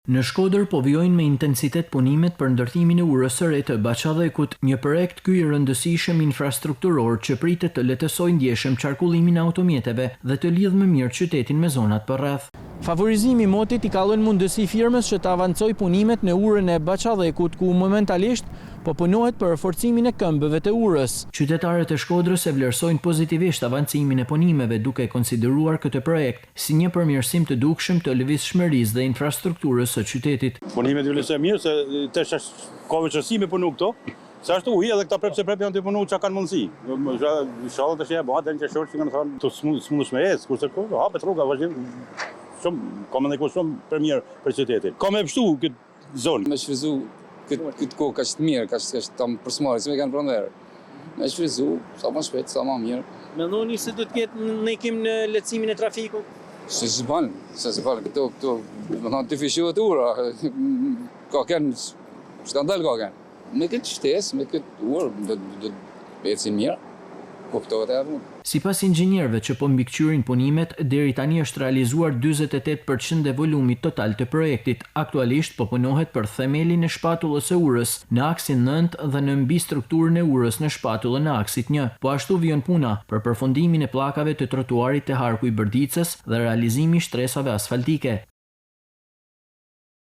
Në Shkodër po vijojnë me intensitet punimet për ndërtimin e urës së re të Baçallekut, një projekt ky i rëndësishëm infrastrukturor që pritet të lehtësojë ndjeshëm qarkullimin e automjeteve dhe të lidhë më mirë qytetin me zonat përreth. Favorizimi i motit i ka lënë mundësi firmës që të avancojë punimet në urën e Baçallekut, ku momentalisht po punohet për forcimin e këmbëve të urës. Qytetarët e Shkodrës e vlerësojnë pozitivisht avancimin e punimeve, duke konsideruar këtë projekt si një përmirësim të dukshëm të lëvizshmërisë dhe infrastrukturës së qytetit. Punimet vlerësojnë mirë se tash ka veçorësi me punu këto. Sa ashtu edhe këta prep janë të punu çka kanë mundësi. Inshallah tash ja bëhet një short që kanë thënë të smundesh me ecë, kurse këtu hapet rruga vazhdim shumë komë shumë për mirë për qytetin. Ka më pështu këtë zonë. Me shfryzu këtë kohë kaq të mirë, kaq të përsëmarrë, si me kanë pranverë. Me shfryzu sa më shpejt, sa më mirë. Mendoni se do të ketë ndjekim në lehtësimin e trafikut? Se s'ban, këto, do të thonë të fishohet ura, ka kanë skandal ka kanë. Me këtë shtesë, me këtë urë, do të ecin mirë. Kuptohet e punë. Sipas inxhinierëve që po mbikëqyrin punimet, deri tani është realizuar 48% e volumit total të projektit. Aktualisht po punohet për themelin e shpatullës së urës në aksin 9 dhe në mbi strukturën e urës në shpatullën e aksit 1. Po ashtu vjen puna për përfundimin e pllakave të trotuarit të Harku i Bërdicës dhe realizimi i shtresave asfaltike.